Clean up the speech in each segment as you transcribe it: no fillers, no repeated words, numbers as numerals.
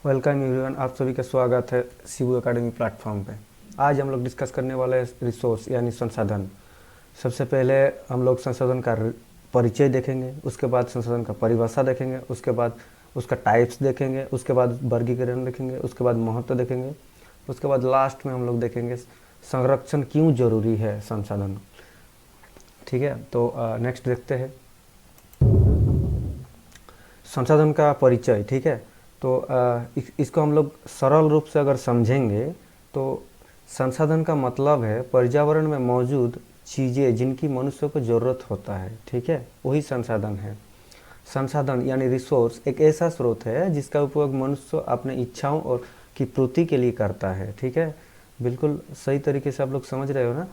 Welcome everyone, आप सभी का स्वागत है शिवू एकेडमी प्लेटफॉर्म पे। आज हम लोग डिस्कस करने वाले हैं रिसोर्स यानी संसाधन। सबसे पहले हम लोग संसाधन का परिचय देखेंगे, उसके बाद संसाधन का परिभाषा देखेंगे, उसके बाद उसका टाइप्स देखेंगे, उसके बाद वर्गीकरण देखेंगे, उसके बाद महत्व देखेंगे, उसके बाद लास्ट में हम लोग देखेंगे संरक्षण क्यों जरूरी है संसाधन। ठीक है, तो नेक्स्ट देखते हैं संसाधन का परिचय। ठीक है, तो इसको हम लोग सरल रूप से अगर समझेंगे तो संसाधन का मतलब है पर्यावरण में मौजूद चीज़ें जिनकी मनुष्य को ज़रूरत होता है। ठीक है, वही संसाधन है। संसाधन यानी रिसोर्स एक ऐसा स्रोत है जिसका उपयोग मनुष्य अपने इच्छाओं और की पूर्ति के लिए करता है। ठीक है, बिल्कुल सही तरीके से आप लोग समझ रहे हो ना।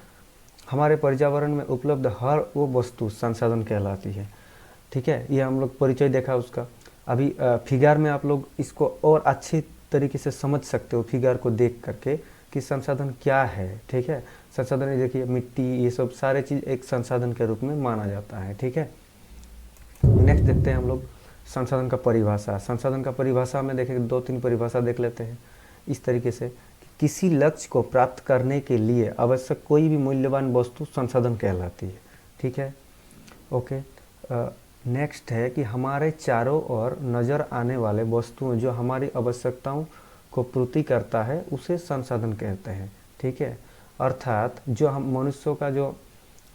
हमारे पर्यावरण में उपलब्ध हर वो वस्तु संसाधन कहलाती है। ठीक है, ये हम लोग परिचय देखा उसका। अभी फिगर में आप लोग इसको और अच्छी तरीके से समझ सकते हो फिगर को देख करके कि संसाधन क्या है। ठीक है, संसाधन ये देखिए मिट्टी, ये सब सारे चीज़ एक संसाधन के रूप में माना जाता है। ठीक है, नेक्स्ट देखते हैं हम लोग संसाधन का परिभाषा। संसाधन का परिभाषा में देखेंगे, 2-3 परिभाषा देख लेते हैं इस तरीके से कि किसी लक्ष्य को प्राप्त करने के लिए आवश्यक कोई भी मूल्यवान वस्तु संसाधन कहलाती है। ठीक है, ओके। नेक्स्ट है कि हमारे चारों ओर नज़र आने वाले वस्तुओं जो हमारी आवश्यकताओं को पूर्ति करता है उसे संसाधन कहते हैं। ठीक है, अर्थात जो हम मनुष्यों का जो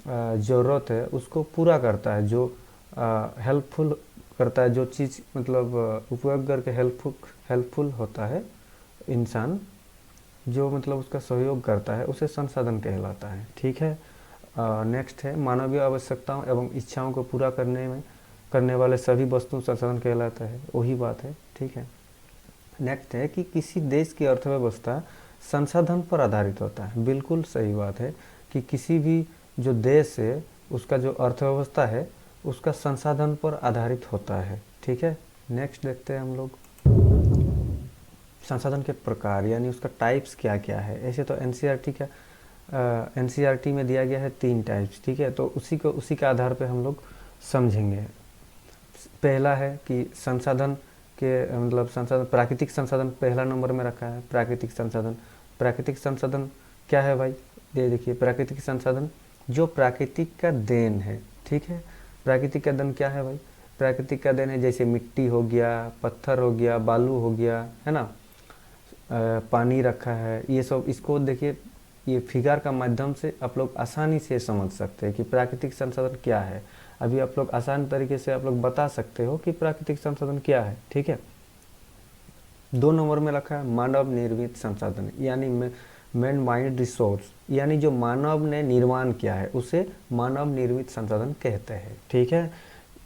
ज़रूरत है उसको पूरा करता है, जो हेल्पफुल करता है, जो चीज़ मतलब उपयोग करके हेल्पफुल होता है इंसान, जो मतलब उसका सहयोग करता है उसे संसाधन कहलाता है। ठीक है, नेक्स्ट है मानवीय आवश्यकताओं एवं इच्छाओं को पूरा करने वाले सभी वस्तु संसाधन कहलाता है, वही बात है। ठीक है, नेक्स्ट है कि किसी देश की अर्थव्यवस्था संसाधन पर आधारित होता है। बिल्कुल सही बात है कि किसी भी जो देश है उसका जो अर्थव्यवस्था है उसका संसाधन पर आधारित होता है। ठीक है, नेक्स्ट देखते हैं हम लोग संसाधन के प्रकार यानी उसका टाइप्स क्या क्या है। ऐसे तो एनसीईआरटी में दिया गया है 3 टाइप्स। ठीक है, तो उसी के आधार पे हम लोग समझेंगे। पहला है कि संसाधन के मतलब संसाधन, प्राकृतिक संसाधन पहला नंबर में रखा है। प्राकृतिक संसाधन क्या है भाई, ये देखिए प्राकृतिक संसाधन जो प्राकृतिक का देन है। ठीक है, प्राकृतिक का देन क्या है भाई, प्राकृतिक का देन है जैसे मिट्टी हो गया, पत्थर हो गया, बालू हो गया, है ना, पानी रखा है, ये सब। इसको देखिए ये फिगर का माध्यम से आप लोग आसानी से समझ सकते हैं कि प्राकृतिक संसाधन क्या है। अभी आप लोग आसान तरीके से आप लोग बता सकते हो कि प्राकृतिक संसाधन क्या है। ठीक है, 2 नंबर में रखा है मानव निर्मित संसाधन यानी मैन माइंड रिसोर्स, यानी जो मानव ने निर्माण किया है उसे मानव निर्मित संसाधन कहते हैं। ठीक है,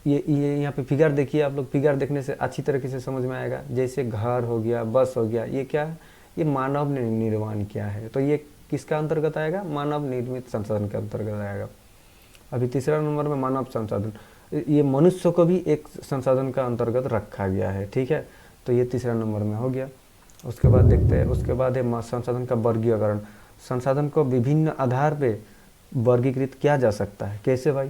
ये यहाँ पे फिगर देखिए, आप लोग फिगर देखने से अच्छी तरीके से समझ में आएगा। जैसे घर हो गया, बस हो गया, ये क्या है, ये मानव ने निर्माण किया है, तो ये किसका अंतर्गत आएगा, मानव निर्मित संसाधन के अंतर्गत आएगा। अभी तीसरा नंबर में मानव संसाधन, ये मनुष्य को भी एक संसाधन का अंतर्गत रखा गया है। ठीक है, तो ये तीसरा नंबर में हो गया। उसके बाद देखते हैं, उसके बाद है संसाधन का वर्गीकरण। संसाधन को विभिन्न आधार पे वर्गीकृत किया जा सकता है। कैसे भाई,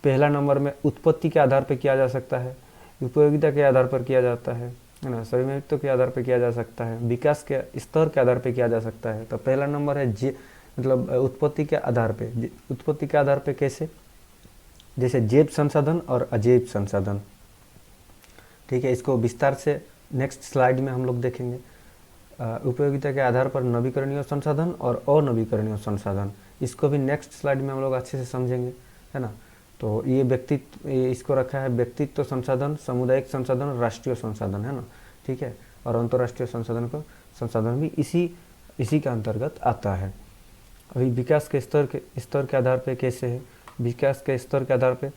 पहला नंबर में उत्पत्ति के आधार पर किया जा सकता है, उपयोगिता के आधार पर किया जाता है ना, स्वामित्व के आधार पर किया जा सकता है, विकास के स्तर के आधार पर किया जा सकता है। तो पहला नंबर है मतलब उत्पत्ति के आधार पे। उत्पत्ति के आधार पे कैसे, जैसे जैव संसाधन और अजैव संसाधन। ठीक है, इसको विस्तार से नेक्स्ट स्लाइड में हम लोग देखेंगे। उपयोगिता के आधार पर नवीकरणीय संसाधन और अनवीकरणीय संसाधन, इसको भी नेक्स्ट स्लाइड में हम लोग अच्छे से समझेंगे, है ना। तो ये इसको रखा है व्यक्तित्व संसाधन, सामुदायिक संसाधन, राष्ट्रीय संसाधन, है ना। ठीक है, और अंतर्राष्ट्रीय संसाधन भी इसी का अंतर्गत आता है। अभी विकास के स्तर के आधार पे कैसे है, विकास के स्तर के आधार पे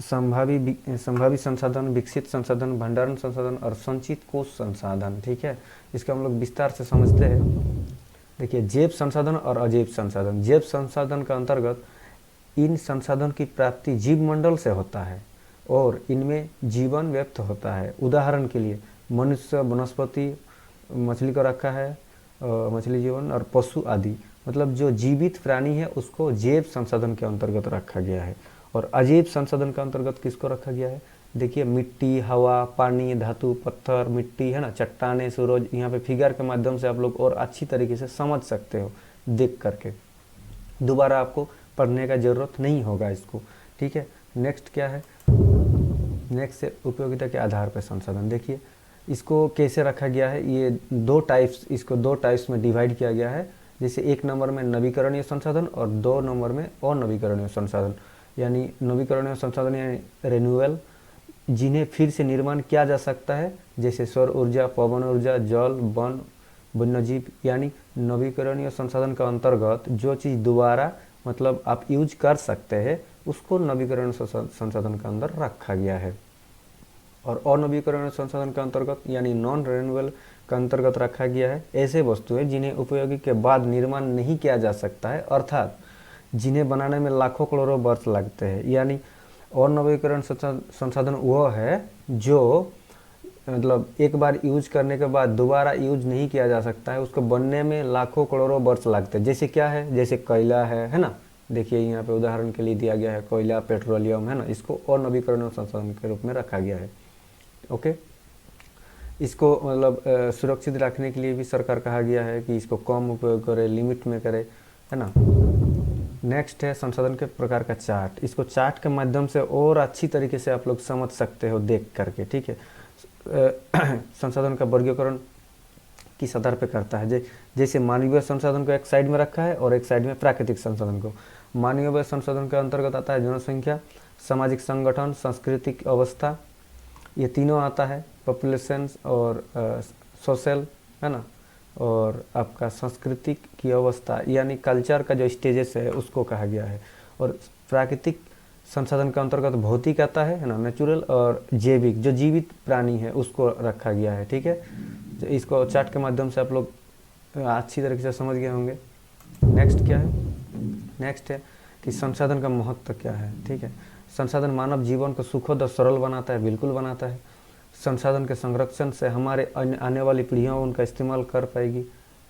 संभावी संसाधन, विकसित संसाधन, भंडारण संसाधन और संचित कोष संसाधन। ठीक है, इसका हम लोग विस्तार से समझते हैं। देखिए जैव संसाधन और अजैव संसाधन। जैव संसाधन का अंतर्गत इन संसाधन की प्राप्ति जीव मंडल से होता है और इनमें जीवन व्यक्त होता है। उदाहरण के लिए मनुष्य, वनस्पति, मछली को रखा है, मछली जीवन और पशु आदि, मतलब जो जीवित प्राणी है उसको जैव संसाधन के अंतर्गत रखा गया है। और अजैव संसाधन के अंतर्गत किसको रखा गया है, देखिए मिट्टी, हवा, पानी, धातु, पत्थर, मिट्टी, है ना, चट्टाने, सूरज, यहाँ पे फिगर के माध्यम से आप लोग और अच्छी तरीके से समझ सकते हो देख करके। दोबारा आपको पढ़ने का ज़रूरत नहीं होगा इसको, ठीक है। नेक्स्ट क्या है, नेक्स्ट है उपयोगिता के आधार पर संसाधन। देखिए इसको कैसे रखा गया है, ये इसको दो टाइप्स में डिवाइड किया गया है। जैसे 1 नंबर में नवीकरणीय संसाधन और 2 नंबर में अनवीकरणीय संसाधन। यानी नवीकरणीय संसाधन यानी रिन्यूएबल, जिन्हें फिर से निर्माण किया जा सकता है, जैसे सौर ऊर्जा, पवन ऊर्जा, जल, वन, वन्यजीव। यानी नवीकरणीय संसाधन का अंतर्गत जो चीज़ दोबारा मतलब आप यूज कर सकते हैं उसको नवीकरणीय संसाधन का अंदर रखा गया है। और अनवीकरणीय संसाधन का अंतर्गत यानी नॉन रिन्यूएबल का अंतर्गत रखा गया है ऐसे वस्तुएं जिन्हें उपयोगी के बाद निर्माण नहीं किया जा सकता है, अर्थात जिन्हें बनाने में लाखों करोड़ों वर्ष लगते हैं। यानी अनवीकरण संसाधन वो है जो मतलब एक बार यूज करने के बाद दोबारा यूज नहीं किया जा सकता है, उसको बनने में लाखों करोड़ों वर्ष लगते हैं। जैसे क्या है, जैसे कोयला है ना, देखिए यहाँ पे उदाहरण के लिए दिया गया है कोयला, पेट्रोलियम, है ना, इसको अनवीकरणीय संसाधन के रूप में रखा गया है। ओके, इसको मतलब सुरक्षित रखने के लिए भी सरकार कहा गया है कि इसको कम उपयोग करे, लिमिट में करे, है ना। नेक्स्ट है संसाधन के प्रकार का चार्ट। इसको चार्ट के माध्यम से और अच्छी तरीके से आप लोग समझ सकते हो देख करके, ठीक है। संसाधन का वर्गीकरण किस आधार पे करता है, जैसे मानवीय संसाधन को एक साइड में रखा है और एक साइड में प्राकृतिक संसाधन को। मानवीय संसाधन के अंतर्गत आता है जनसंख्या, सामाजिक संगठन, सांस्कृतिक अवस्था, ये तीनों आता है, पॉपुलेशन और सोशल, है ना, और आपका सांस्कृतिक की अवस्था यानी कल्चर का जो स्टेजेस है उसको कहा गया है। और प्राकृतिक संसाधन के अंतर्गत भौतिक आता है ना, नेचुरल, और जैविक जो जीवित प्राणी है उसको रखा गया है, ठीक है। तो इसको चार्ट के माध्यम से आप लोग अच्छी तरीके से समझ गए होंगे। नेक्स्ट क्या है, नेक्स्ट है कि संसाधन का महत्व क्या है, ठीक है। संसाधन मानव जीवन को सुखद और सरल बनाता है, बिल्कुल बनाता है। संसाधन के संरक्षण से हमारे आने वाली पीढ़ियाँ उनका इस्तेमाल कर पाएगी,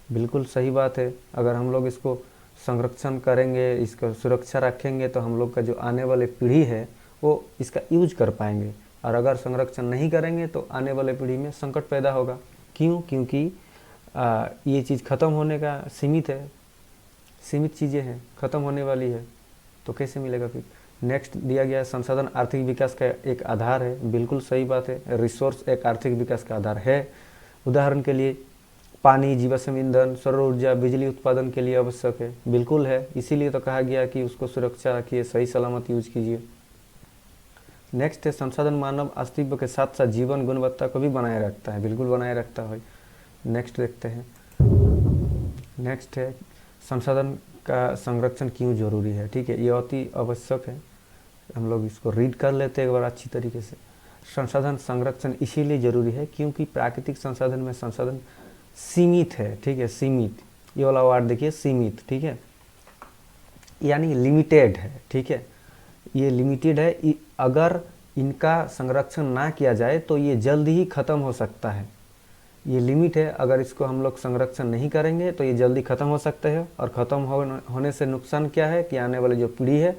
बिल्कुल सही बात है। अगर हम लोग इसको संरक्षण करेंगे, इसका सुरक्षा रखेंगे तो हम लोग का जो आने वाली पीढ़ी है वो इसका यूज कर पाएंगे। और अगर संरक्षण नहीं करेंगे तो आने वाले पीढ़ी में संकट पैदा होगा। क्यों? क्योंकि ये चीज़ ख़त्म होने का सीमित है, सीमित चीज़ें हैं, ख़त्म होने वाली है, तो कैसे मिलेगा फिर। नेक्स्ट दिया गया है संसाधन आर्थिक विकास का एक आधार है, बिल्कुल सही बात है। रिसोर्स एक आर्थिक विकास का आधार है। उदाहरण के लिए पानी, जीवाश्म ईंधन, सौर ऊर्जा, बिजली उत्पादन के लिए आवश्यक है, बिल्कुल है। इसीलिए तो कहा गया कि उसको सुरक्षा रखिए, सही सलामत यूज कीजिए। नेक्स्ट है संसाधन मानव अस्तित्व के साथ साथ जीवन गुणवत्ता को भी बनाए रखता है, बिल्कुल बनाए रखता है। नेक्स्ट देखते हैं, नेक्स्ट है संसाधन का संरक्षण क्यों जरूरी है, ठीक है, ये अति आवश्यक है। हम लोग इसको रीड कर लेते हैं एक बार अच्छी तरीके से। संसाधन संरक्षण इसीलिए जरूरी है क्योंकि प्राकृतिक संसाधन में संसाधन सीमित है, ठीक है, सीमित, ये वाला वर्ड देखिए, सीमित, ठीक है, यानी लिमिटेड है, ठीक है, ये लिमिटेड है। अगर इनका संरक्षण ना किया जाए तो ये जल्द ही ख़त्म हो सकता है, ये लिमिट है। अगर इसको हम लोग संरक्षण नहीं करेंगे तो ये जल्दी ख़त्म हो सकते हैं, और ख़त्म होने से नुकसान क्या है कि आने वाली जो पीढ़ी है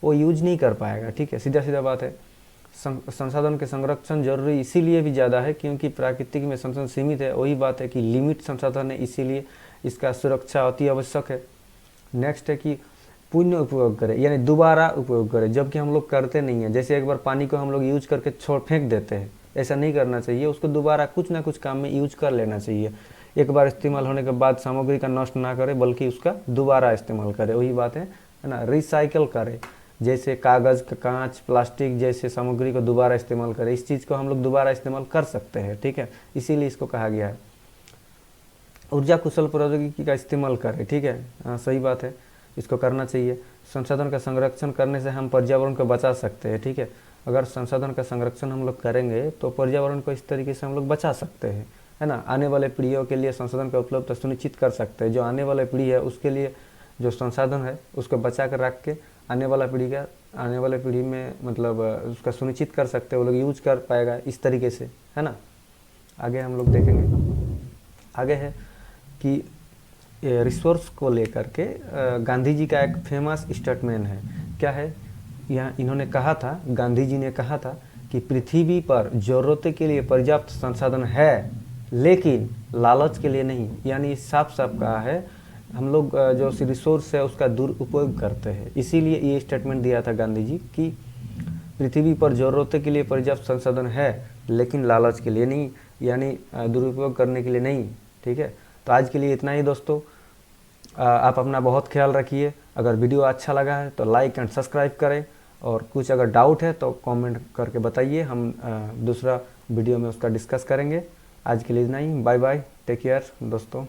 वो यूज नहीं कर पाएगा, ठीक है, सीधा सीधा बात है। संसाधन के संरक्षण जरूरी इसीलिए भी ज़्यादा है क्योंकि प्राकृतिक में संसाधन सीमित है, वही बात है कि लिमिट संसाधन है, इसीलिए इसका सुरक्षा अति आवश्यक है। नेक्स्ट है कि पुण्य उपयोग करें, यानी दोबारा उपयोग करें, जबकि हम लोग करते नहीं हैं। जैसे एक बार पानी को हम लोग यूज करके फेंक देते हैं, ऐसा नहीं करना चाहिए, उसको दोबारा कुछ ना कुछ काम में यूज कर लेना चाहिए। एक बार इस्तेमाल होने के बाद सामग्री का नष्ट ना करें बल्कि उसका दोबारा इस्तेमाल करें, वही बात है ना, रिसाइकल करें। जैसे कागज़, कांच, प्लास्टिक जैसे सामग्री को दोबारा इस्तेमाल करें, इस चीज़ को हम लोग दोबारा इस्तेमाल कर सकते हैं, ठीक है, इसीलिए इसको कहा गया है। ऊर्जा कुशल प्रौद्योगिकी का इस्तेमाल करें, ठीक है, हाँ सही बात है, इसको करना चाहिए। संसाधन का संरक्षण करने से हम पर्यावरण को बचा सकते हैं, ठीक है। अगर संसाधन का संरक्षण हम लोग करेंगे तो पर्यावरण को इस तरीके से हम लोग बचा सकते हैं, है ना। आने वाले पीढ़ियों के लिए संसाधन का उपलब्ध सुनिश्चित कर सकते हैं। जो आने वाले पीढ़ी है उसके लिए जो संसाधन है उसको बचा कर रख के आने वाले पीढ़ी में मतलब उसका सुनिश्चित कर सकते हैं, वो लोग यूज कर पाएगा इस तरीके से, है ना। आगे हम लोग देखेंगे, आगे है कि रिसोर्स को लेकर के गांधी जी का एक फेमस स्टेटमेंट है। क्या है, यहाँ इन्होंने कहा था, गांधी जी ने कहा था कि पृथ्वी पर ज़रूरत के लिए पर्याप्त संसाधन है, लेकिन लालच के लिए नहीं। यानी साफ साफ कहा है, हम लोग जो रिसोर्स है उसका दुरुपयोग करते हैं। इसीलिए ये स्टेटमेंट दिया था गांधी जी कि पृथ्वी पर ज़रूरत के लिए पर्याप्त संसाधन है, लेकिन लालच के लिए नहीं, यानी दुरुपयोग करने के लिए नहीं। ठीक है, तो आज के लिए इतना ही दोस्तों। आप अपना बहुत ख्याल रखिए। अगर वीडियो अच्छा लगा है तो लाइक एंड सब्सक्राइब करें, और कुछ अगर डाउट है तो कमेंट करके बताइए, हम दूसरा वीडियो में उसका डिस्कस करेंगे। आज के लिए इतना ही। बाय बाय, टेक केयर दोस्तों।